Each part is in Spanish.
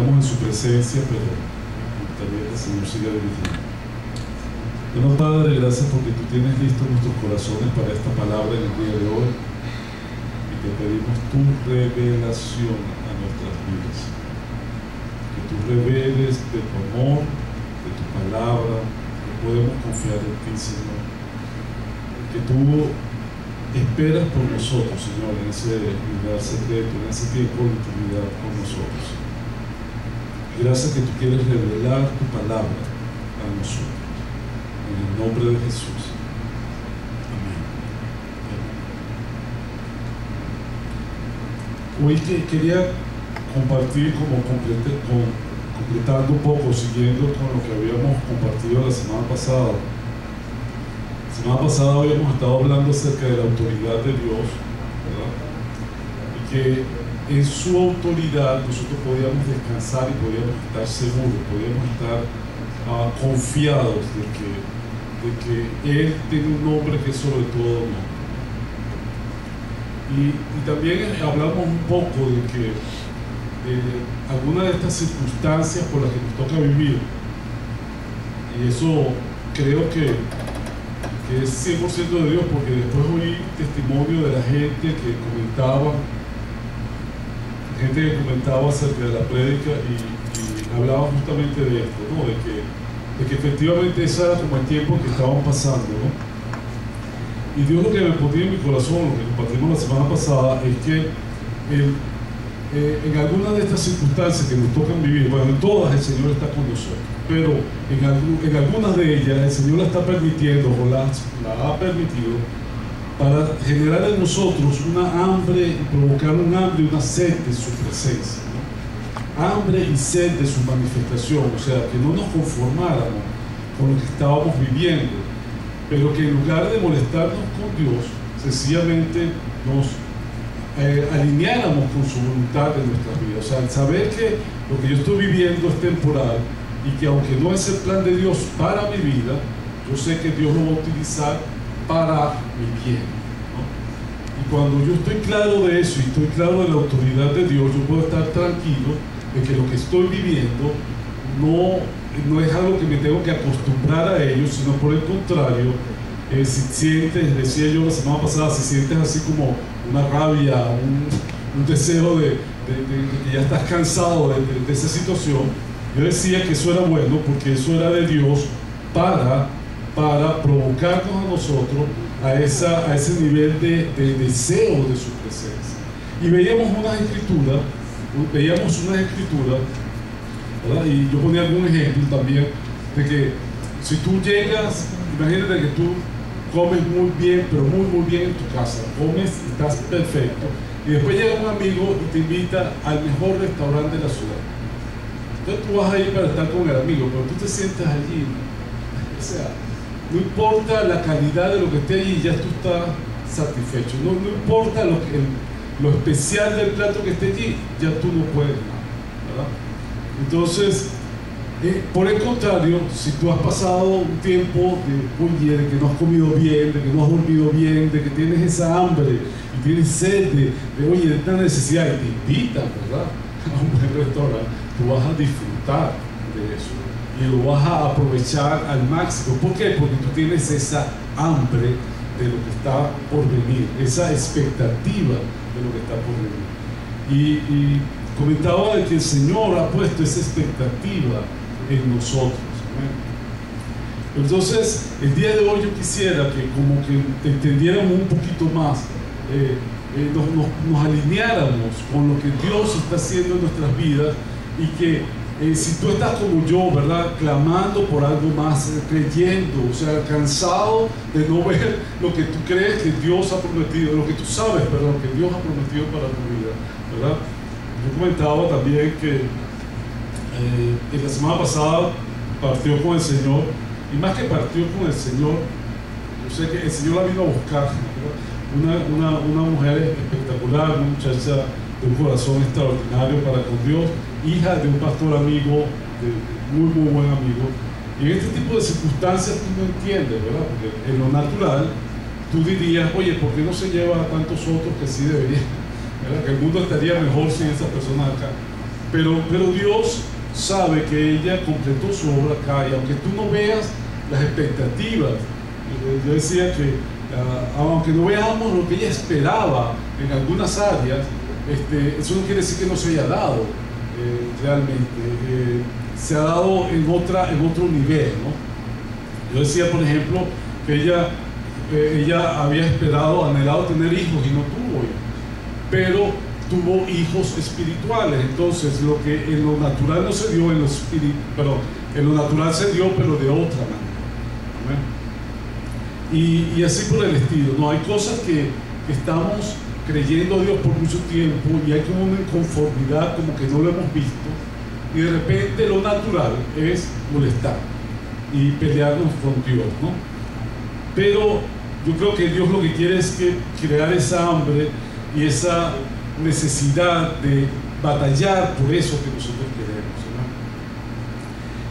estamos en su presencia, pero también el Señor siga dirigiendo. Bueno, Padre, gracias porque tú tienes listos nuestros corazones para esta palabra en el día de hoy, y te pedimos tu revelación a nuestras vidas, que tú reveles de tu amor, de tu palabra, que podemos confiar en ti, Señor, que tú esperas por nosotros, Señor, en ese lugar secreto, en ese tiempo de intimidad con nosotros. Gracias que tú quieres revelar tu palabra a nosotros. En el nombre de Jesús. Amén. Hoy quería compartir, completando un poco, siguiendo con lo que habíamos compartido la semana pasada. La semana pasada habíamos estado hablando acerca de la autoridad de Dios, ¿verdad? Y que en su autoridad nosotros podíamos descansar y podíamos estar seguros, podíamos estar confiados de que Él tiene un nombre que es sobre todo nombre. Y también hablamos un poco de que algunas de estas circunstancias por las que nos toca vivir, y eso creo que es 100% de Dios, porque después oí testimonio de la gente que comentaba acerca de la prédica y hablaba justamente de esto, ¿no? de que efectivamente ese era como el tiempo que estaban pasando, ¿no? Y Dios lo que me ponía en mi corazón, lo que compartimos la semana pasada, es que en algunas de estas circunstancias que nos tocan vivir, bueno, en todas el Señor está con nosotros, pero en algunas de ellas el Señor la está permitiendo o la ha permitido para generar en nosotros una hambre y provocar un hambre y una sed de su presencia, ¿no? Hambre y sed de su manifestación, o sea, que no nos conformáramos con lo que estábamos viviendo, pero que en lugar de molestarnos con Dios, sencillamente nos alineáramos con su voluntad en nuestras vidas. O sea, el saber que lo que yo estoy viviendo es temporal y que aunque no es el plan de Dios para mi vida, yo sé que Dios lo va a utilizar para mi bien, ¿no? Y cuando yo estoy claro de eso y estoy claro de la autoridad de Dios, yo puedo estar tranquilo de que lo que estoy viviendo no es algo que me tengo que acostumbrar a ello, sino por el contrario, si sientes, decía yo la semana pasada, si sientes así como una rabia, un deseo de que ya estás cansado de esa situación, yo decía que eso era bueno porque eso era de Dios para provocarnos a nosotros a ese nivel de deseo de su presencia. Y veíamos unas escrituras, ¿verdad? Y yo ponía algún ejemplo también de que si tú llegas, imagínate que tú comes muy bien, pero muy muy bien en tu casa, comes y estás perfecto, y después llega un amigo y te invita al mejor restaurante de la ciudad. Entonces tú vas a ir para estar con el amigo, pero tú te sientas allí, ¿no? O sea, no importa la calidad de lo que esté allí, ya tú estás satisfecho. No importa lo especial del plato que esté allí, ya tú no puedes más, ¿verdad? Entonces, por el contrario, si tú has pasado un tiempo de que no has comido bien, de que no has dormido bien, de que tienes esa hambre y tienes sed de esta necesidad, y te invitan, ¿verdad?, a un buen restaurante, tú vas a disfrutar de eso y lo vas a aprovechar al máximo. ¿Por qué? Porque tú tienes esa hambre de lo que está por venir, esa expectativa de lo que está por venir. Y comentaba de que el Señor ha puesto esa expectativa en nosotros. Entonces, el día de hoy yo quisiera que como que entendiéramos un poquito más, nos alineáramos con lo que Dios está haciendo en nuestras vidas, y que si tú estás como yo, ¿verdad?, clamando por algo más, creyendo, o sea, cansado de no ver lo que tú crees que Dios ha prometido, lo que tú sabes, perdón, que Dios ha prometido para tu vida, ¿verdad? Yo comentaba también que en la semana pasada partió con el Señor, y más que partió con el Señor, yo sé que el Señor la vino a buscar, ¿verdad? Una mujer espectacular, una muchacha de un corazón extraordinario para con Dios, hija de un pastor amigo, muy muy buen amigo. Y en este tipo de circunstancias tú no entiendes, ¿verdad? Porque en lo natural tú dirías, oye, ¿por qué no se lleva a tantos otros que sí deberían? ¿Verdad? Que el mundo estaría mejor sin esas personas acá. pero Dios sabe que ella completó su obra acá, y aunque tú no veas las expectativas, yo decía que aunque no veamos lo que ella esperaba en algunas áreas, eso no quiere decir que no se haya dado realmente, se ha dado en otro nivel, ¿no? Yo decía, por ejemplo, que ella había esperado, anhelado tener hijos y no tuvo hijos, pero tuvo hijos espirituales. Entonces, lo que en lo natural no se dio, en lo natural se dio, pero de otra manera. Y así por el estilo, ¿no? Hay cosas que estamos creyendo a Dios por mucho tiempo y hay como una inconformidad, como que no lo hemos visto, y de repente lo natural es molestar y pelearnos con Dios, ¿no? Pero yo creo que Dios lo que quiere es crear esa hambre y esa necesidad de batallar por eso que nosotros queremos,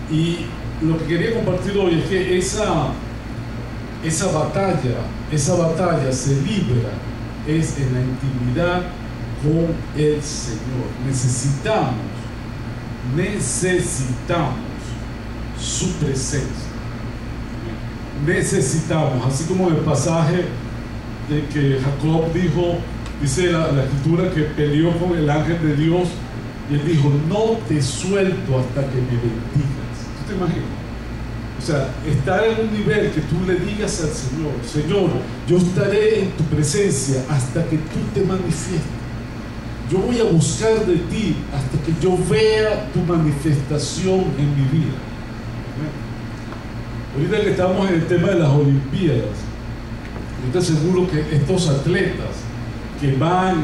¿no? Y lo que quería compartir hoy es que esa batalla se libra es en la intimidad con el Señor. Necesitamos su presencia. Necesitamos, así como en el pasaje de que Jacob dice la escritura que peleó con el ángel de Dios y él dijo: no te suelto hasta que me bendigas. ¿Tú te imaginas? O sea, estar en un nivel que tú le digas al Señor: Señor, yo estaré en tu presencia hasta que tú te manifiestes. Yo voy a buscar de ti hasta que yo vea tu manifestación en mi vida. Ahorita que estamos en el tema de las Olimpiadas, yo te aseguro que estos atletas que van,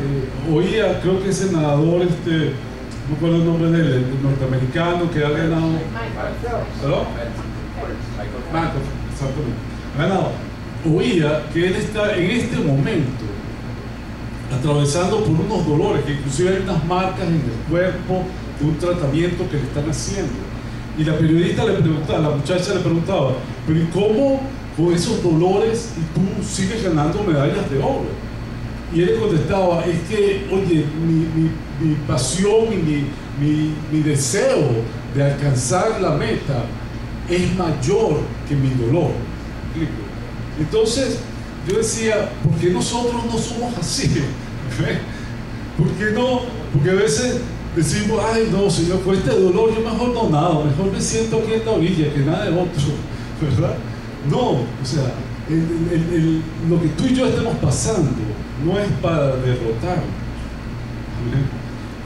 oía, creo que ese nadador, no me acuerdo el nombre de él, el norteamericano que ha ganado. ¿Perdón? Michael, exactamente. Ha ganado. Oía que él está en este momento atravesando por unos dolores, que inclusive hay unas marcas en el cuerpo de un tratamiento que le están haciendo. Y la periodista le preguntaba, la muchacha le preguntaba: pero ¿y cómo con esos dolores y tú sigues ganando medallas de oro? Y él contestaba: es que, oye, mi pasión y mi deseo de alcanzar la meta es mayor que mi dolor. Entonces yo decía: ¿por qué nosotros no somos así? ¿Por qué no? Porque a veces decimos: ay, no, Señor, con este dolor yo mejor no nado, mejor me siento aquí en la orilla que nada de otro, ¿verdad? No, o sea, lo que tú y yo estemos pasando no es para derrotarnos.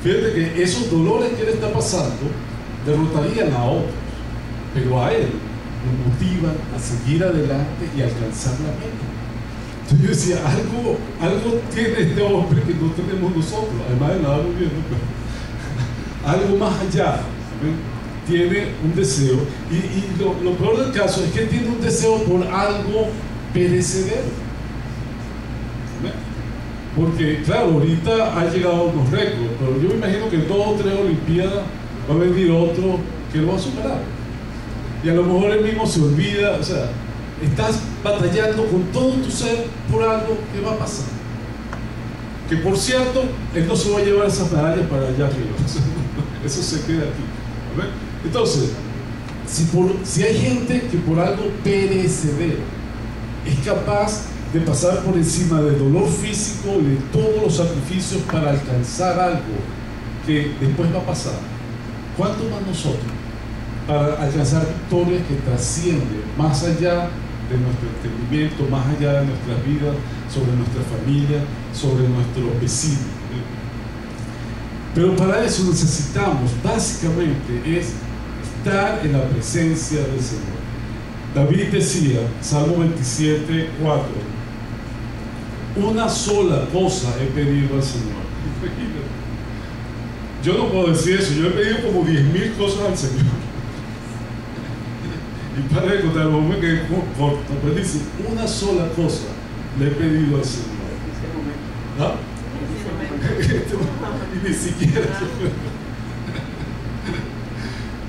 Fíjate que esos dolores que él está pasando derrotarían a otros, pero a él lo motivan a seguir adelante y alcanzar la meta. Entonces yo decía: algo tiene este hombre que no tenemos nosotros, además de nada muy bien, ¿no? Algo más allá, ¿ven? Tiene un deseo, y lo peor del caso es que tiene un deseo por algo perecedero. ¿Ven? Porque claro, ahorita ha llegado unos récords, pero yo me imagino que en 2 o 3 Olimpiadas va a venir otro que lo va a superar. Y a lo mejor él mismo se olvida. O sea, estás batallando con todo tu ser por algo que va a pasar. Que por cierto, él no se va a llevar esas medallas para allá arriba. Eso se queda aquí. ¿Ven? Entonces, si hay gente que por algo perecedero es capaz de pasar por encima del dolor físico y de todos los sacrificios para alcanzar algo que después va a pasar, ¿cuánto más nosotros para alcanzar victorias que trascienden más allá de nuestro entendimiento, más allá de nuestras vidas, sobre nuestra familia, sobre nuestros vecinos? Pero para eso necesitamos, básicamente, es estar en la presencia del Señor. David decía, Salmo 27, 4: una sola cosa he pedido al Señor. Yo no puedo decir eso, yo he pedido como 10,000 cosas al Señor. Y para de contar, me quedé corto, pero dice: una sola cosa le he pedido al Señor. ¿Ah? Y ni siquiera.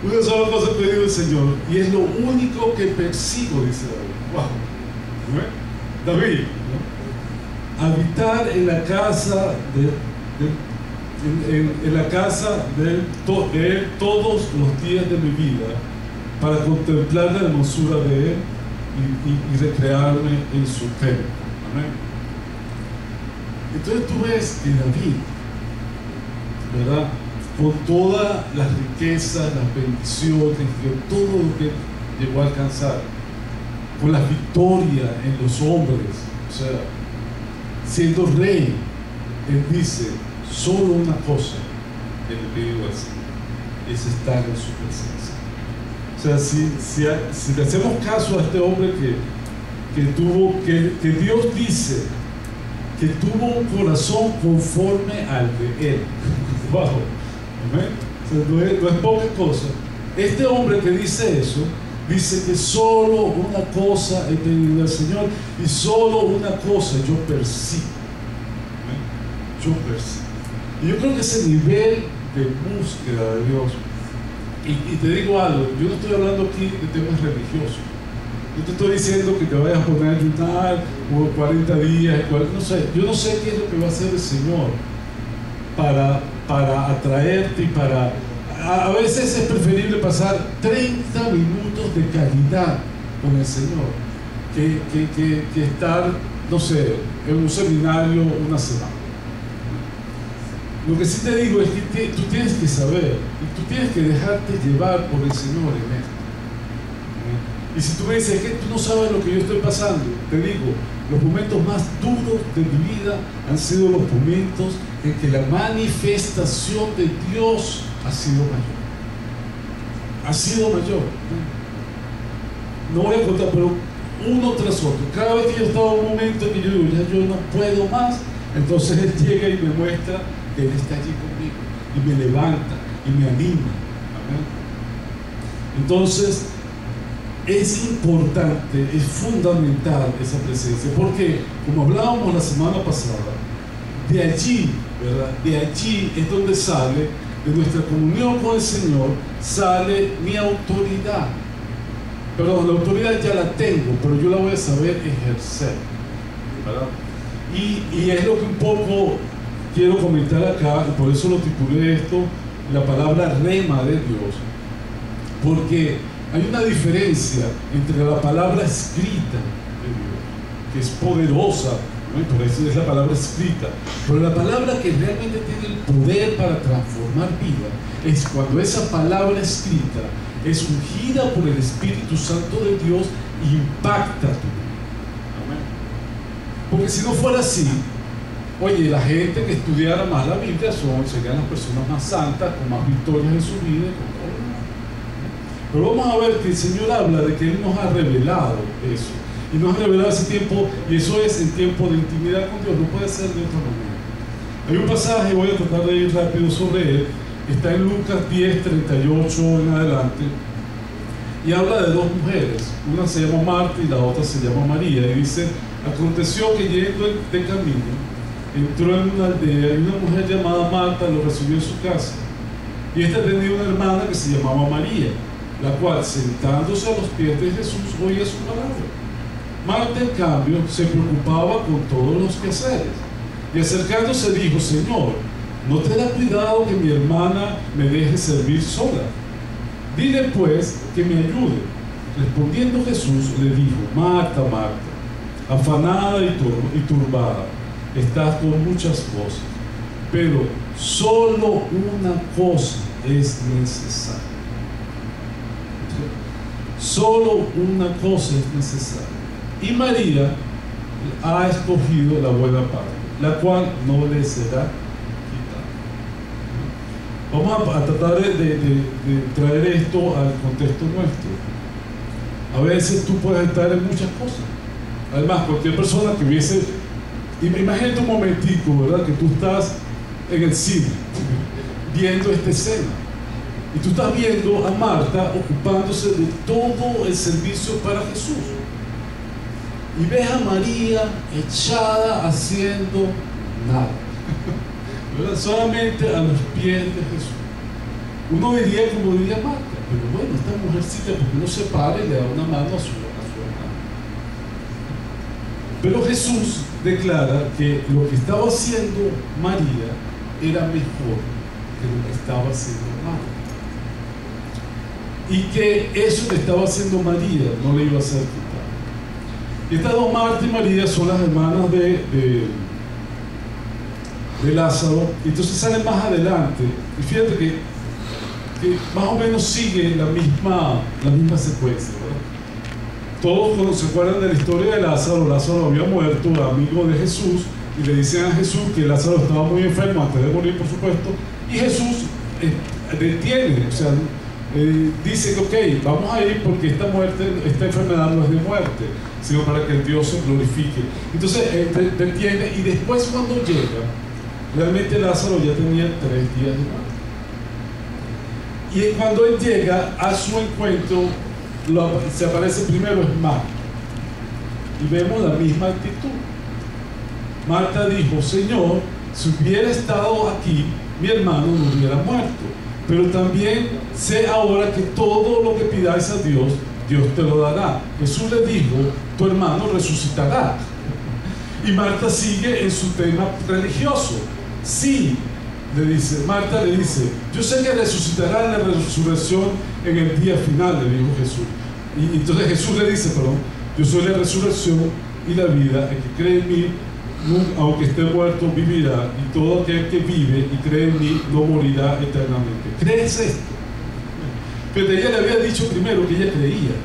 Una sola cosa he pedido al Señor, y es lo único que persigo, dice David. Wow. David, ¿no? Habitar en la casa en la casa de él todos los días de mi vida para contemplar la hermosura de él y recrearme en su templo. Amén. Entonces tú ves que David, ¿verdad?, con todas las riquezas, las bendiciones, con todo lo que llegó a alcanzar, con la victoria en los hombres, o sea, siendo rey, él dice: solo una cosa le pido al Señor, es estar en su presencia. O sea, si le hacemos caso a este hombre que Dios dice que tuvo un corazón conforme al de él. Wow. Amén. O sea, no es poca cosa. Este hombre que dice eso, dice que solo una cosa he pedido al Señor y solo una cosa yo persigo. Amén. Yo persigo. Y yo creo que ese nivel de búsqueda de Dios, y te digo algo, yo no estoy hablando aquí de temas religiosos. No te estoy diciendo que te vayas a poner a ayunar por 40 días, no sé. Yo no sé qué es lo que va a hacer el Señor para atraerte y para... A veces es preferible pasar 30 minutos de calidad con el Señor que estar, no sé, en un seminario una semana. Lo que sí te digo es que tú tienes que saber y tú tienes que dejarte llevar por el Señor en esto. Y si tú me dices: es que tú no sabes lo que yo estoy pasando, te digo, los momentos más duros de mi vida han sido los momentos en que la manifestación de Dios ha sido mayor. Ha sido mayor. No voy a contar, pero uno tras otro. Cada vez que yo estaba en un momento en que yo digo: ya yo no puedo más, entonces Él llega y me muestra que Él está allí conmigo y me levanta y me anima. Amén. Entonces es importante, es fundamental esa presencia, porque como hablábamos la semana pasada, de allí, ¿verdad?, de allí es donde sale, de nuestra comunión con el Señor, sale mi autoridad. Perdón, la autoridad ya la tengo, pero yo la voy a saber ejercer, ¿verdad? Y es lo que un poco quiero comentar acá, y por eso lo titulé esto, la palabra rema de Dios, porque hay una diferencia entre la palabra escrita de Dios, que es poderosa, ¿no?, por eso es la palabra escrita, pero la palabra que realmente tiene el poder para transformar vida es cuando esa palabra escrita es ungida por el Espíritu Santo de Dios y impacta tu vida. Amén. Porque si no fuera así, oye, la gente que estudiara más la Biblia serían las personas más santas, con más victorias en su vida, con todo. Pero vamos a ver que el Señor habla de que Él nos ha revelado eso, y nos ha revelado ese tiempo, y eso es el tiempo de intimidad con Dios. No puede ser de otra manera. Hay un pasaje, voy a tratar de ir rápido sobre él, está en Lucas 10, 38 en adelante, y habla de dos mujeres. Una se llama Marta y la otra se llama María, y dice: aconteció que yendo de camino entró en una aldea y una mujer llamada Marta lo recibió en su casa, y esta tenía una hermana que se llamaba María, la cual, sentándose a los pies de Jesús, oía su palabra. Marta, en cambio, se preocupaba con todos los quehaceres, y acercándose dijo: Señor, ¿no te da cuidado que mi hermana me deje servir sola? Dile pues que me ayude. Respondiendo Jesús le dijo: Marta, Marta, afanada y turbada, estás con muchas cosas, pero solo una cosa es necesaria. Solo una cosa es necesaria. Y María ha escogido la buena parte, la cual no le será quitada. Vamos a tratar de traer esto al contexto nuestro. A veces tú puedes estar en muchas cosas. Además, cualquier persona que hubiese... Imagínate un momentico, ¿verdad?, que tú estás en el cine viendo esta escena. Y tú estás viendo a Marta ocupándose de todo el servicio para Jesús. Y ves a María echada haciendo nada. ¿Verdad? Solamente a los pies de Jesús. Uno diría como diría Marta: pero bueno, esta mujercita, ¿por qué no se para y le da una mano a su hermano? Pero Jesús declara que lo que estaba haciendo María era mejor que lo que estaba haciendo Marta. Y que eso que estaba haciendo María no le iba a ser quitado. Y estas dos, Marta y María, son las hermanas de Lázaro. Y entonces salen más adelante. Y fíjate que más o menos sigue la misma secuencia, ¿verdad? Todos cuando se acuerdan de la historia de Lázaro, Lázaro había muerto, amigo de Jesús, y le dicen a Jesús que Lázaro estaba muy enfermo antes de morir, por supuesto, y Jesús detiene, o sea, dice que ok, vamos a ir porque esta enfermedad no es de muerte, sino para que Dios se glorifique. Entonces detiene, y después cuando llega, realmente Lázaro ya tenía 3 días de muerte. Y cuando él llega a su encuentro, se aparece primero es Marta, y vemos la misma actitud. Marta dijo: Señor, si hubiera estado aquí, mi hermano no hubiera muerto. Pero también sé ahora que todo lo que pidáis a Dios, Dios te lo dará. Jesús le dijo: tu hermano resucitará. Y Marta sigue en su tema religioso. Sí, Marta le dice: yo sé que resucitará en la resurrección en el día final, le dijo Jesús. Y entonces Jesús le dice: yo soy la resurrección y la vida. El que cree en mí, aunque esté muerto, vivirá. Y todo aquel que vive y cree en mí no morirá eternamente. ¿Crees esto? Pero ella le había dicho primero que ella creía.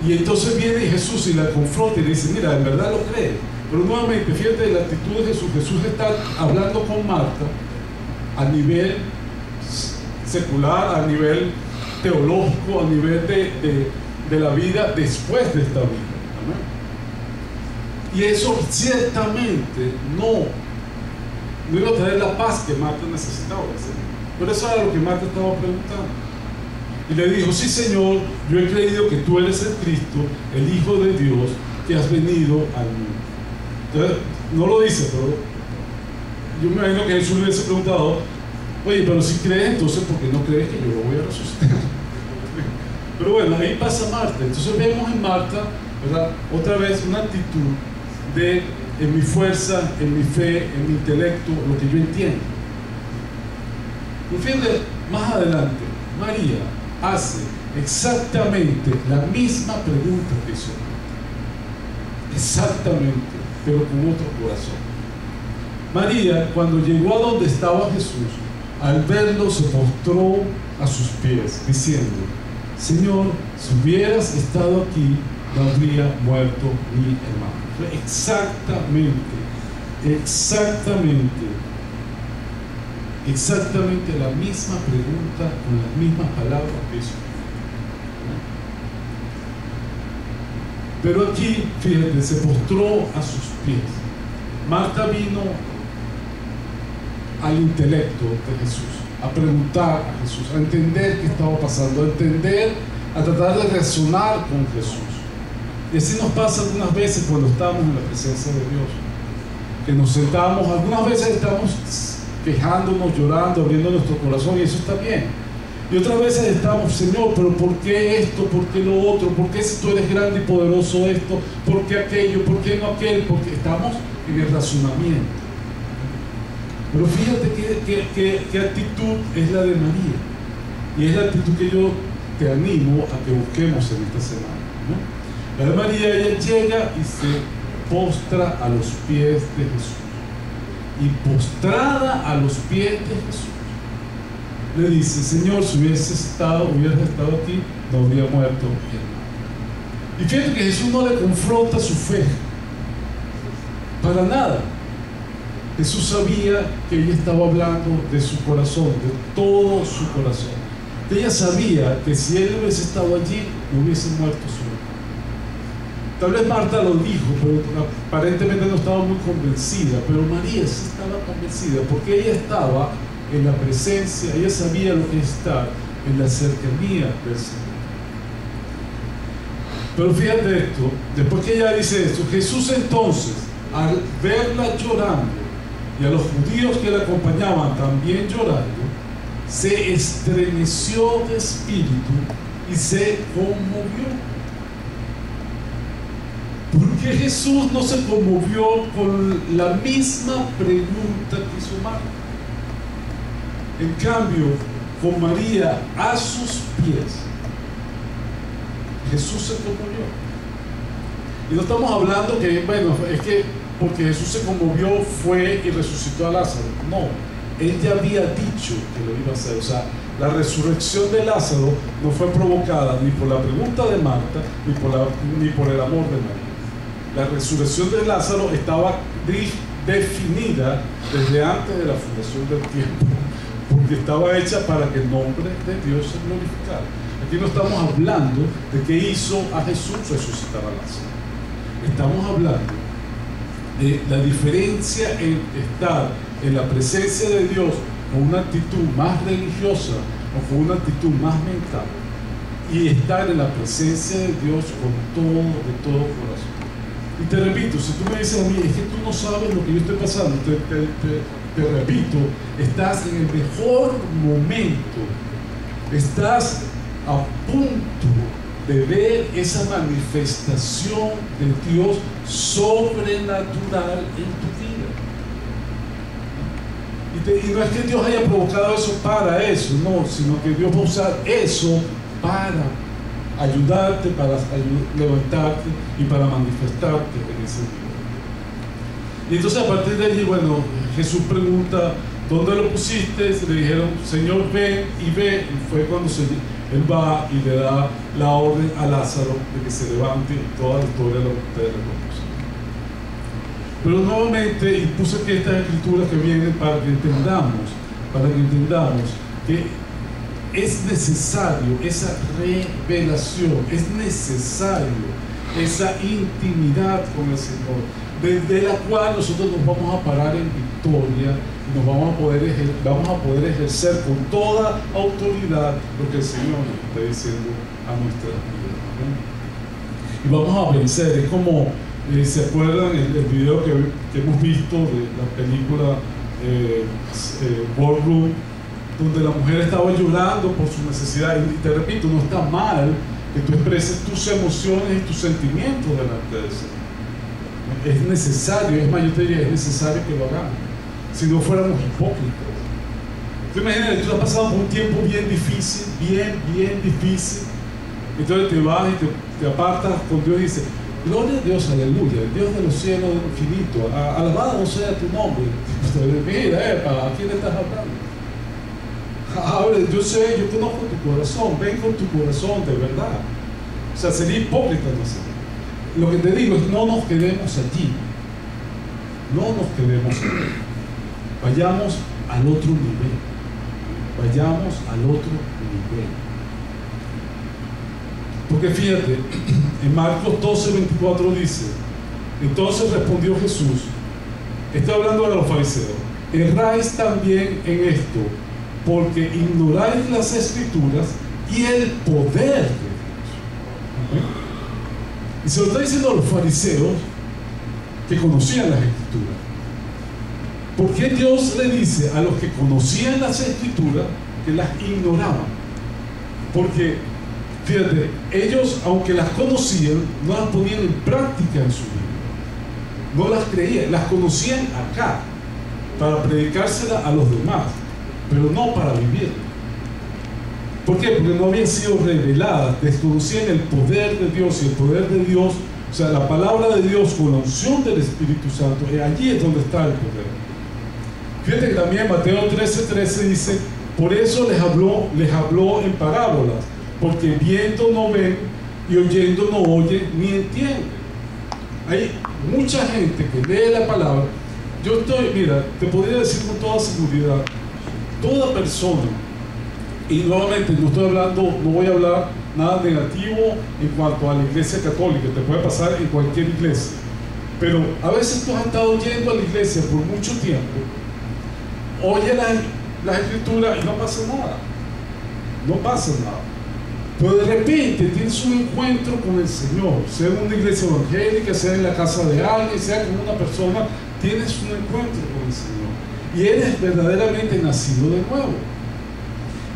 Y entonces viene Jesús y la confronta y le dice: mira, en verdad lo cree. Pero nuevamente, fíjate la actitud de Jesús. Jesús está hablando con Marta a nivel secular, a nivel teológico, a nivel de la vida después de esta vida. ¿Amén? Y eso ciertamente no iba a traer la paz que Marta necesitaba. Pero eso era lo que Marta estaba preguntando. Y le dijo: sí, Señor, yo he creído que tú eres el Cristo, el Hijo de Dios, que has venido al mundo. Entonces, no lo dice, pero yo me imagino que Jesús le hubiese preguntado: oye, pero si crees, entonces ¿por qué no crees que yo lo voy a resucitar? Pero bueno, ahí pasa Marta. Entonces vemos en Marta, ¿verdad?, otra vez una actitud de en mi fuerza, en mi fe, en mi intelecto, lo que yo entiendo. Y fíjate, más adelante, María hace exactamente la misma pregunta que hizo Marta. Exactamente, pero con otro corazón. María, cuando llegó a donde estaba Jesús, al verlo se postró a sus pies, diciendo: Señor, si hubieras estado aquí, no habría muerto mi hermano. Exactamente la misma pregunta con las mismas palabras que hizo. Pero aquí, fíjate, se postró a sus pies. Marta vino al intelecto de Jesús, a preguntar a Jesús, a entender qué estaba pasando, a tratar de resonar con Jesús. Y así nos pasa algunas veces cuando estamos en la presencia de Dios, que nos sentamos, algunas veces estamos quejándonos, llorando, abriendo nuestro corazón, y eso está bien. Y otras veces estamos: Señor, pero ¿por qué esto? ¿Por qué lo otro? ¿Por qué si tú eres grande y poderoso esto? ¿Por qué aquello? ¿Por qué no aquel? Porque estamos en el razonamiento. Pero fíjate qué actitud es la de María. Y es la actitud que yo te animo a que busquemos en esta semana, ¿no? La de María, ella llega y se postra a los pies de Jesús. Y postrada a los pies de Jesús, le dice: Señor, si hubieras estado aquí, no habría muerto mi hermano. Y fíjate que Jesús no le confronta su fe, para nada. Jesús sabía que ella estaba hablando de su corazón, de todo su corazón. Ella sabía que si él hubiese estado allí, no hubiese muerto su hermano. Tal vez Marta lo dijo, pero aparentemente no estaba muy convencida. Pero María sí estaba convencida, porque ella estaba en la presencia, ella sabía lo que es estar en la cercanía del Señor. Pero fíjate esto, después que ella dice esto, Jesús entonces, al verla llorando, y a los judíos que la acompañaban también llorando, se estremeció de espíritu y se conmovió. ¿Por qué Jesús no se conmovió con la misma pregunta que hizo Marta? En cambio, con María a sus pies, Jesús se conmovió. Y no estamos hablando que, bueno, es que porque Jesús se conmovió fue y resucitó a Lázaro. No, Él ya había dicho que lo iba a hacer. O sea, la resurrección de Lázaro no fue provocada ni por la pregunta de Marta, ni por el amor de María. La resurrección de Lázaro estaba definida desde antes de la fundación del tiempo, porque estaba hecha para que el nombre de Dios se glorificara. Aquí no estamos hablando de que hizo a Jesús resucitar a Lázaro. Estamos hablando de la diferencia en estar en la presencia de Dios con una actitud más religiosa o con una actitud más mental, y estar en la presencia de Dios de todo corazón. Y te repito, si tú me dices a mí, es que tú no sabes lo que yo estoy pasando, te repito, estás en el mejor momento, estás a punto de ver esa manifestación de Dios sobrenatural en tu vida. Y no es que Dios haya provocado eso para eso, no, sino que Dios va a usar eso para ayudarte, para levantarte y para manifestarte en ese día. Y entonces a partir de allí, bueno, Jesús pregunta, ¿dónde lo pusiste? Le dijeron, Señor, ven y ve. Y fue cuando Él va y le da la orden a Lázaro de que se levante, y toda la historia lo ustedes reconocen. Pero nuevamente, y puse aquí estas escrituras que vienen para que entendamos que es necesario esa revelación, es necesario esa intimidad con el Señor, desde la cual nosotros nos vamos a parar en victoria y nos vamos a poder ejercer con toda autoridad lo que el Señor nos está diciendo a nuestras vidas. Y vamos a vencer. Es como, ¿se acuerdan el video que hemos visto de la película War Room, donde la mujer estaba llorando por su necesidad? Y te repito, no está mal que tú expreses tus emociones y tus sentimientos delante del Señor. Es necesario, es más, yo te diría, es necesario que lo hagamos. Si no fuéramos hipócritas. Tú imaginas que tú has pasado por un tiempo bien difícil, bien difícil. Entonces te vas y te apartas con Dios y dices, gloria a Dios, aleluya, el Dios de los cielos infinito, alabado sea tu nombre. Mira, ¿a quién le estás hablando? Ahora, yo sé, yo conozco tu corazón, ven con tu corazón de verdad. O sea, sería hipócrita no sé. Lo que te digo es, no nos quedemos allí. No nos quedemos allí. Vayamos al otro nivel. Vayamos al otro nivel. Porque fíjate, en Marcos 12:24 dice, entonces respondió Jesús, está hablando de los fariseos, erráis también en esto, porque ignoráis las Escrituras y el poder de Dios. Y se lo está diciendo a los fariseos que conocían las Escrituras. ¿Por qué Dios le dice a los que conocían las Escrituras que las ignoraban? Porque, fíjate, ellos, aunque las conocían, no las ponían en práctica en su vida. No las creían, las conocían acá, para predicárselas a los demás, pero no para vivirla. ¿Por qué? Porque no habían sido reveladas, desconocían el poder de Dios, y el poder de Dios, o sea, la palabra de Dios con la unción del Espíritu Santo, allí es donde está el poder. Fíjate que también Mateo 13:13 dice, por eso les habló en parábolas, porque viendo no ven y oyendo no oyen ni entienden. Hay mucha gente que lee la palabra. Mira, te podría decir con toda seguridad, toda persona, y nuevamente no voy a hablar nada negativo en cuanto a la iglesia católica, te puede pasar en cualquier iglesia, pero a veces tú has estado yendo a la iglesia por mucho tiempo, oye la escritura y no pasa nada, pero de repente tienes un encuentro con el Señor, sea en una iglesia evangélica, sea en la casa de alguien, sea con una persona, tienes un encuentro con el Señor y eres verdaderamente nacido de nuevo.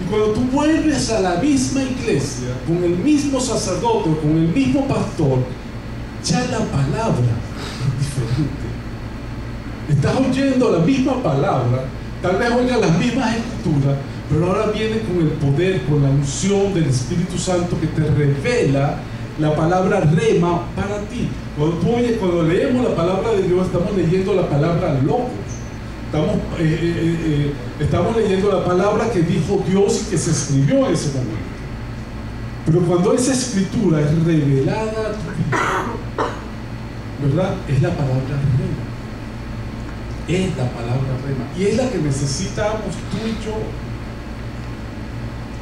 Y cuando tú vuelves a la misma iglesia, con el mismo sacerdote, con el mismo pastor, ya la palabra es diferente. Estás oyendo la misma palabra, Tal vez oiga las mismas escrituras, pero ahora viene con el poder, con la unción del Espíritu Santo que te revela la palabra rema para ti. Cuando leemos la palabra de Dios, estamos leyendo la palabra logos. Estamos leyendo la palabra que dijo Dios y que se escribió en ese momento. Pero cuando esa escritura es revelada a tu vida, ¿verdad? Es la palabra rema. Es la palabra rema. Y es la que necesitamos tú y yo.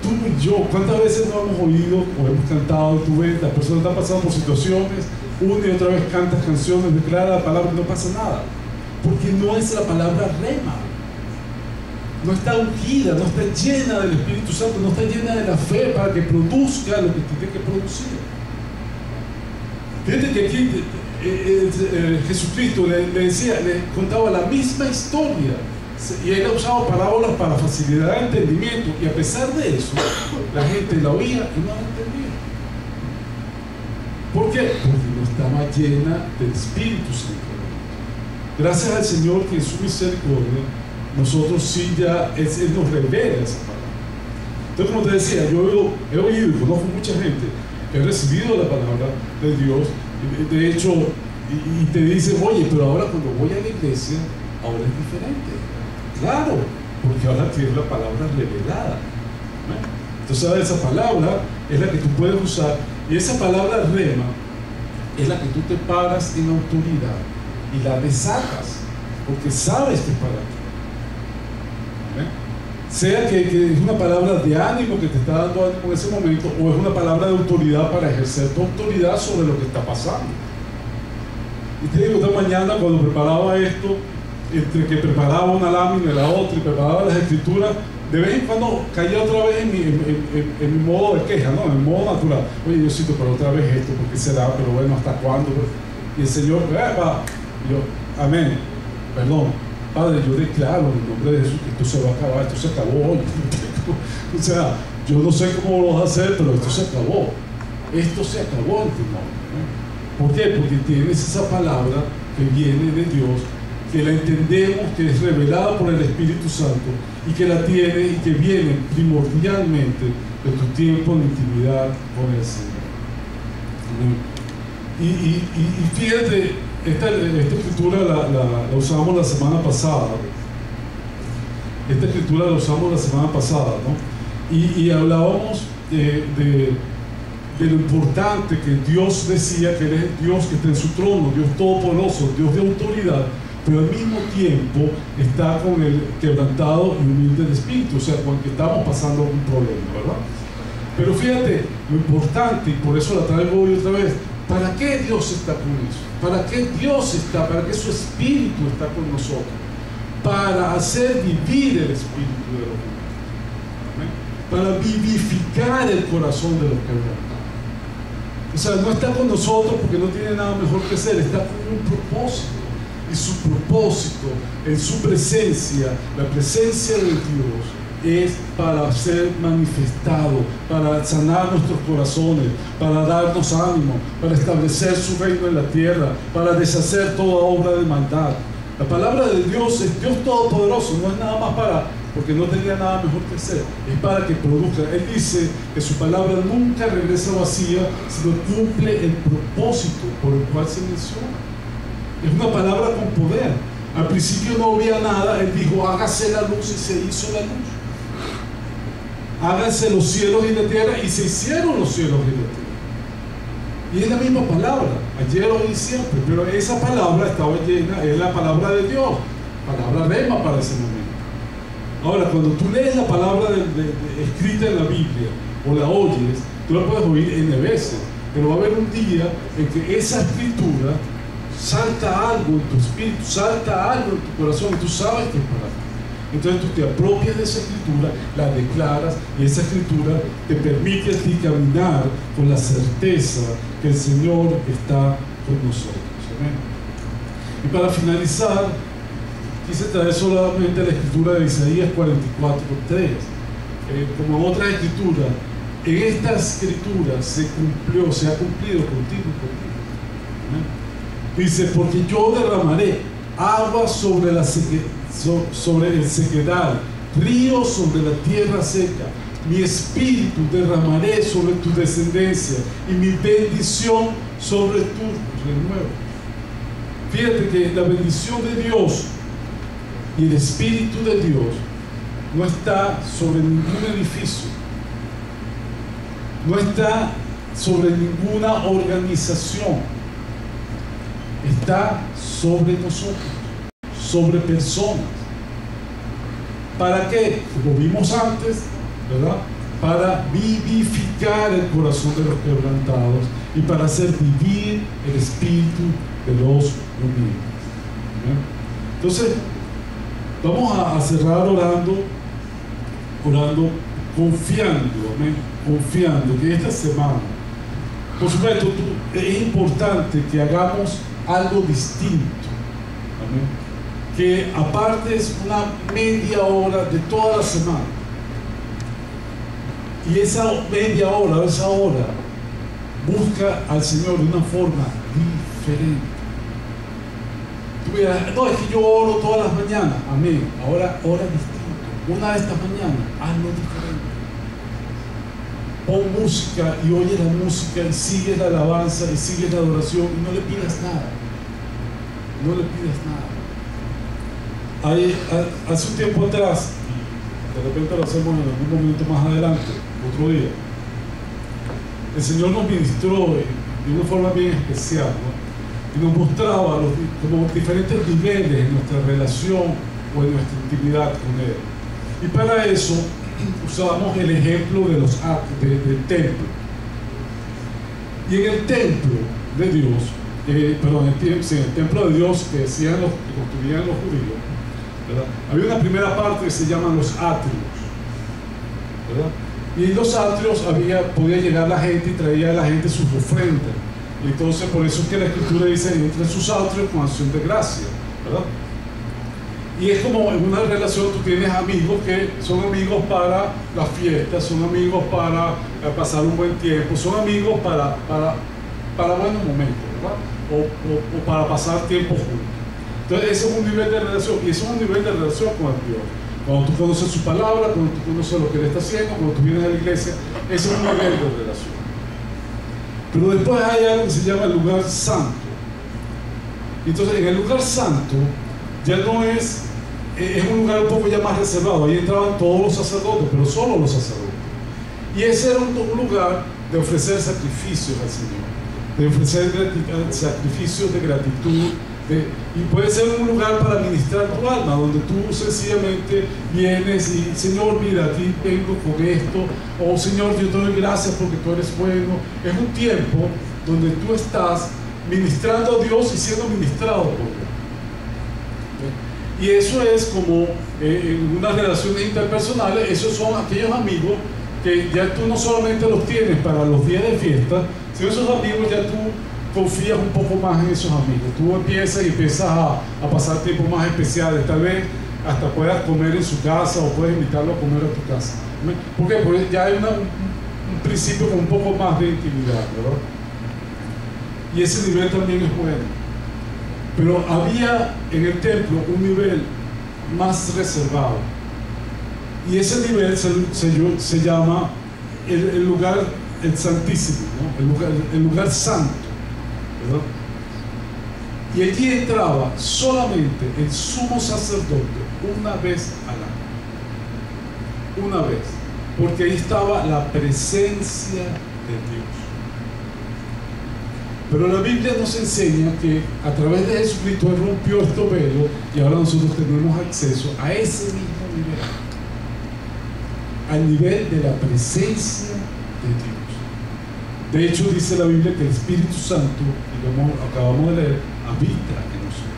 Tú y yo. ¿Cuántas veces no hemos oído o hemos cantado? Tú ves, las personas están pasando por situaciones, una y otra vez cantas canciones, declara la palabra y no pasa nada. Porque no es la palabra rema. No está ungida, no está llena del Espíritu Santo, no está llena de la fe para que produzca lo que tiene que producir. Fíjate que aquí Jesucristo le contaba la misma historia, y él ha usado parábolas para facilitar el entendimiento, y a pesar de eso la gente la oía y no la entendía. ¿Por qué? Porque no estaba llena del Espíritu Santo. Gracias al Señor que en su misericordia nosotros sí ya Él nos revela esa palabra. Entonces, como te decía, yo he oído y conozco mucha gente que ha recibido la palabra de Dios, de hecho, y te dicen, oye, pero ahora cuando voy a la iglesia, ahora es diferente. Claro, porque ahora tienes la palabra revelada, ¿no? Entonces, esa palabra es la que tú puedes usar, y esa palabra rema es la que tú te paras en autoridad y la desacas, porque sabes que es para ti. Sea que es una palabra de ánimo que te está dando ánimo en ese momento, o es una palabra de autoridad para ejercer tu autoridad sobre lo que está pasando. Y te digo, esta mañana cuando preparaba esto, entre que preparaba una lámina y la otra y preparaba las escrituras, de vez en cuando caía otra vez en mi modo de queja, ¿no? En mi modo natural. Oye, Diosito, pero otra vez esto, ¿por qué será? Pero bueno, ¿hasta cuándo? Y el Señor, y yo, amén, perdón. Padre, yo declaro en el nombre de Jesús que esto se va a acabar, esto se acabó hoy. O sea, yo no sé cómo lo vas a hacer, pero esto se acabó. Esto se acabó en tu nombre, ¿no? ¿Por qué? Porque tienes esa palabra que viene de Dios, que la entendemos, que es revelada por el Espíritu Santo y que la tiene y que viene primordialmente de tu tiempo de intimidad con el Señor. Y fíjate, esta escritura la usamos la semana pasada. Esta escritura la usamos la semana pasada, ¿no? Y hablábamos de lo importante que Dios decía que Él es el Dios que está en su trono, Dios todopoderoso, Dios de autoridad, pero al mismo tiempo está con el quebrantado y humilde de espíritu, o sea, con el que estamos pasando un problema, ¿verdad? Pero fíjate, lo importante, y por eso la traigo hoy otra vez, ¿para qué Dios está con eso? ¿Para qué Dios está? ¿Para qué su Espíritu está con nosotros? Para hacer vivir el Espíritu de los humanos, para vivificar el corazón de los quebrantados. O sea, no está con nosotros porque no tiene nada mejor que hacer, está con un propósito. Y su propósito en su presencia, la presencia de Dios, es para ser manifestado, para sanar nuestros corazones, para darnos ánimo, para establecer su reino en la tierra, para deshacer toda obra de maldad. La palabra de Dios es Dios todopoderoso, no es nada más porque no tenía nada mejor que hacer, es para que produzca. Él dice que su palabra nunca regresa vacía, sino cumple el propósito por el cual se menciona. Es una palabra con poder. Al principio no había nada, Él dijo, hágase la luz, y se hizo la luz. Háganse los cielos y la tierra, y se hicieron los cielos y la tierra. Y es la misma palabra, ayer, hoy y siempre, pero esa palabra estaba llena, es la palabra de Dios, palabra rema para ese momento. Ahora, cuando tú lees la palabra escrita en la Biblia, o la oyes, tú la puedes oír N veces, pero va a haber un día en que esa escritura salta algo en tu espíritu, salta algo en tu corazón, y tú sabes que es para ti. Entonces tú te apropias de esa escritura, la declaras, y esa escritura te permite a ti caminar con la certeza que el Señor está con nosotros. ¿Amén? Y para finalizar, quise traer solamente la escritura de Isaías 44:3. Como en otras escrituras, en esta escritura se ha cumplido contigo y contigo. ¿Amén? Dice, porque yo derramaré agua sobre la sobre el sequedal, ríos sobre la tierra seca. Mi espíritu derramaré sobre tu descendencia y mi bendición sobre tu renuevo. Fíjate que la bendición de Dios y el espíritu de Dios no está sobre ningún edificio, no está sobre ninguna organización, está sobre nosotros, sobre personas. ¿Para qué? Como vimos antes, ¿verdad? Para vivificar el corazón de los quebrantados y para hacer vivir el espíritu de los humildes. Entonces, vamos a cerrar orando, confiando, amén, confiando que esta semana, por supuesto, es importante que hagamos algo distinto, amén, que apartes una media hora de toda la semana, y esa media hora, esa hora, busca al Señor de una forma diferente. Tú dirás, no, es que yo oro todas las mañanas, amén, ahora ora distinto. Una de estas mañanas, hazlo diferente. Pon música y oye la música y sigue la alabanza y sigue la adoración y no le pidas nada. No le pidas nada. Hace un tiempo atrás, de repente lo hacemos en algún momento más adelante, otro día, el Señor nos ministró de una forma bien especial, ¿no? Y nos mostraba como diferentes niveles en nuestra relación o en nuestra intimidad con Él. Y para eso usábamos el ejemplo de los del templo. Y en el templo de Dios, en el templo de Dios que decían que construían los judíos, ¿verdad? Había una primera parte que se llaman los atrios, ¿verdad? Y en los atrios podía llegar la gente y traía a la gente sus ofrendas. Y entonces por eso es que la Escritura dice: entre sus atrios con acción de gracia, ¿verdad? Y es como en una relación, tú tienes amigos que son amigos para las fiestas, son amigos para pasar un buen tiempo, son amigos para buenos momentos, ¿verdad? O para pasar tiempo juntos. Entonces ese es un nivel de relación, y ese es un nivel de relación con el Dios. Cuando tú conoces su palabra, cuando tú conoces lo que Él está haciendo, cuando tú vienes a la iglesia, ese es un nivel de relación. Pero después hay algo que se llama el lugar santo. Entonces en el lugar santo ya no es un lugar un poco ya más reservado. Ahí entraban todos los sacerdotes, pero solo los sacerdotes. Y ese era un lugar de ofrecer sacrificios al Señor, de ofrecer sacrificios de gratitud, y puede ser un lugar para ministrar tu alma, donde tú sencillamente vienes y: Señor, mira, aquí vengo con esto, o Señor, yo te doy gracias porque tú eres bueno. Es un tiempo donde tú estás ministrando a Dios y siendo ministrado por Dios. Y eso es como en unas relaciones interpersonales. Esos son aquellos amigos que ya tú no solamente los tienes para los días de fiesta, sino esos amigos ya tú confías un poco más en esos amigos. Tú empiezas a pasar tiempos más especiales. Tal vez hasta puedas comer en su casa o puedes invitarlo a comer a tu casa. ¿Por qué? Porque ya hay un principio con un poco más de intimidad, ¿verdad? Y ese nivel también es bueno. Pero había en el templo un nivel más reservado. Y ese nivel se llama el lugar, el santísimo, ¿no? El lugar santo, ¿verdad? Y allí entraba solamente el sumo sacerdote una vez al año. Una vez. Porque ahí estaba la presencia de Dios. Pero la Biblia nos enseña que a través de Jesucristo Él rompió estos velos y ahora nosotros tenemos acceso a ese mismo nivel, al nivel de la presencia de Dios. De hecho, dice la Biblia que el Espíritu Santo, y como acabamos de leer, habita en nosotros.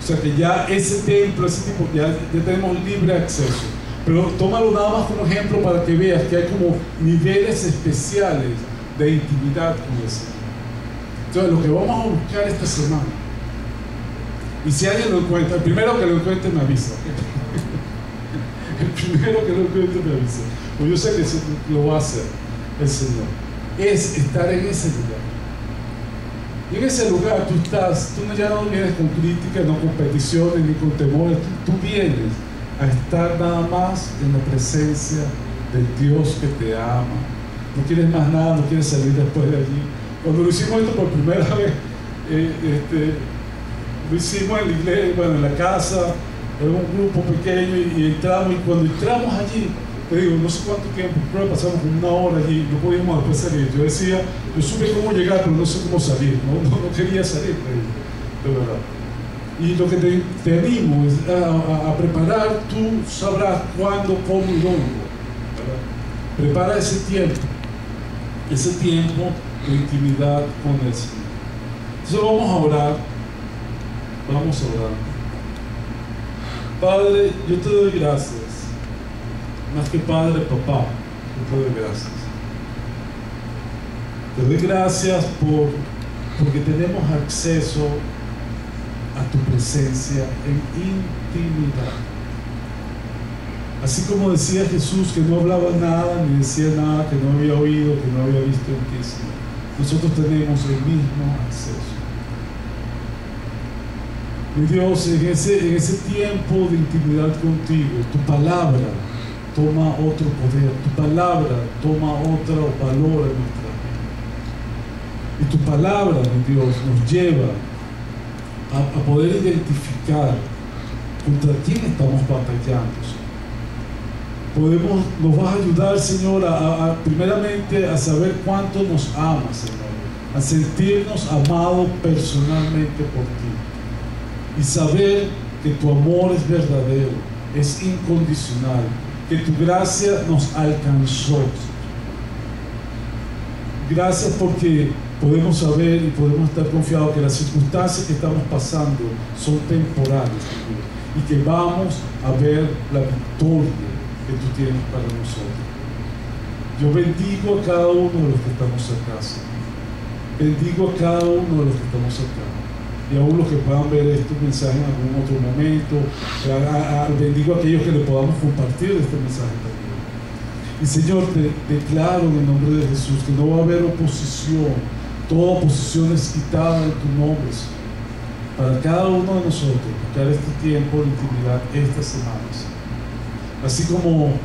O sea que ya ese templo, ese tipo, ya tenemos libre acceso. Pero tómalo nada más como ejemplo para que veas que hay como niveles especiales de intimidad con el Señor. Entonces, lo que vamos a buscar esta semana, y si alguien lo encuentra, el primero que lo encuentre me avisa. El primero que lo encuentre me avisa. Pues yo sé que lo va a hacer el Señor. Es estar en ese lugar. Y en ese lugar tú ya no vienes con críticas, no con peticiones, ni con temores. Tú vienes a estar nada más en la presencia del Dios que te ama. No quieres más nada, no quieres salir después de allí. Cuando lo hicimos esto por primera vez, lo hicimos en la iglesia, bueno, en la casa, en un grupo pequeño, y entramos, y cuando entramos allí, te digo, no sé cuánto tiempo, creo que pasamos como 1 hora allí, no podíamos después salir. Yo decía, yo supe cómo llegar, pero no sé cómo salir, no quería salir, de verdad. Y lo que te animo es a preparar, tú sabrás cuándo, cómo y dónde, ¿verdad? Prepara ese tiempo de intimidad con el Señor. Entonces vamos a orar. Padre, yo te doy gracias. Más que Padre, Papá, yo te doy gracias. Te doy gracias porque tenemos acceso a tu presencia en intimidad. Así como decía Jesús que no hablaba nada, ni decía nada que no había oído, que no había visto en ti, nosotros tenemos el mismo acceso. Mi Dios, en ese tiempo de intimidad contigo, tu palabra toma otro poder, tu palabra toma otro valor en nuestra vida. Y tu palabra, mi Dios, nos lleva a poder identificar contra quién estamos batallando. Nos vas a ayudar, Señor, primeramente a saber cuánto nos amas, Señor, a sentirnos amados personalmente por ti y saber que tu amor es verdadero, es incondicional, que tu gracia nos alcanzó. Gracias porque podemos saber y podemos estar confiados que las circunstancias que estamos pasando son temporales, Señor, y que vamos a ver la victoria que tú tienes para nosotros. Yo bendigo a cada uno de los que estamos acá, Señor. Bendigo a cada uno de los que estamos acá. Y aún los que puedan ver este mensaje en algún otro momento, bendigo a aquellos que le podamos compartir este mensaje también. Y Señor, te declaro en el nombre de Jesús que no va a haber oposición. Toda oposición es quitada en tu nombre, Señor. Para cada uno de nosotros, buscar este tiempo de intimidad estas semanas. Así como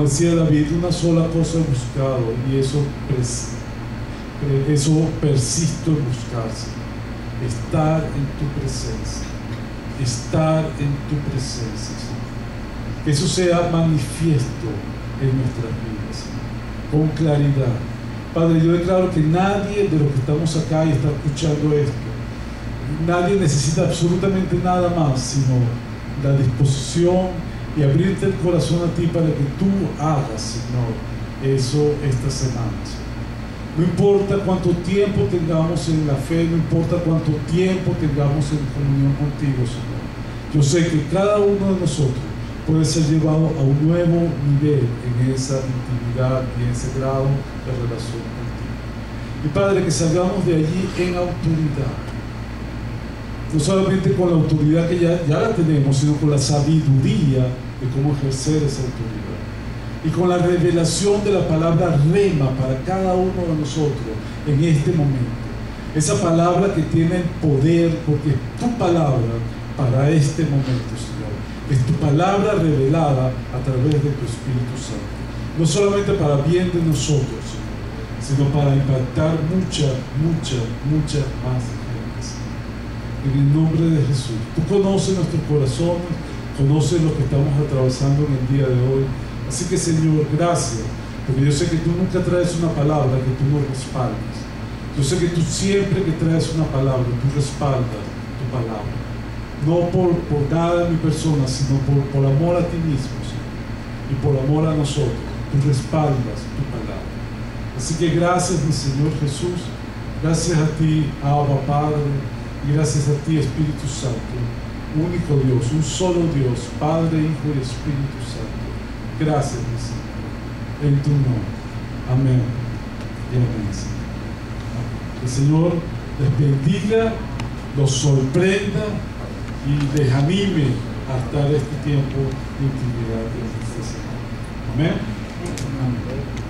decía David, una sola cosa he buscado, y eso persisto en buscarse. Estar en tu presencia. Estar en tu presencia, Señor. Que eso sea manifiesto en nuestras vidas, Señor, con claridad. Padre, yo declaro que nadie de los que estamos acá y está escuchando esto, nadie necesita absolutamente nada más sino la disposición y abrirte el corazón a ti para que tú hagas, Señor, eso esta semana, Señor. No importa cuánto tiempo tengamos en la fe, no importa cuánto tiempo tengamos en comunión contigo, Señor. Yo sé que cada uno de nosotros puede ser llevado a un nuevo nivel en esa intimidad y en ese grado de relación contigo. Y Padre, que salgamos de allí en autoridad. No solamente con la autoridad que ya la tenemos, sino con la sabiduría de cómo ejercer esa autoridad. Y con la revelación de la palabra rema para cada uno de nosotros en este momento. Esa palabra que tiene el poder, porque es tu palabra para este momento, Señor. Es tu palabra revelada a través de tu Espíritu Santo. No solamente para bien de nosotros, Señor, sino para impactar mucha más gente. En el nombre de Jesús. Tú conoces nuestros corazones, conoces lo que estamos atravesando en el día de hoy. Así que, Señor, gracias, porque yo sé que tú nunca traes una palabra que tú no respaldas. Yo sé que tú siempre que traes una palabra, tú respaldas tu palabra. No por nada de mi persona, sino por amor a ti mismo, Señor, y por amor a nosotros. Tú respaldas tu palabra. Así que gracias, mi Señor Jesús. Gracias a ti, Abba Padre, y gracias a ti, Espíritu Santo, único Dios, un solo Dios, Padre, Hijo y Espíritu Santo. Gracias, mi Señor, en tu nombre. Amén y amén, Señor. El Señor les bendiga, los sorprenda y les anime a estar este tiempo de intimidad de esta semana. Amén. Amén.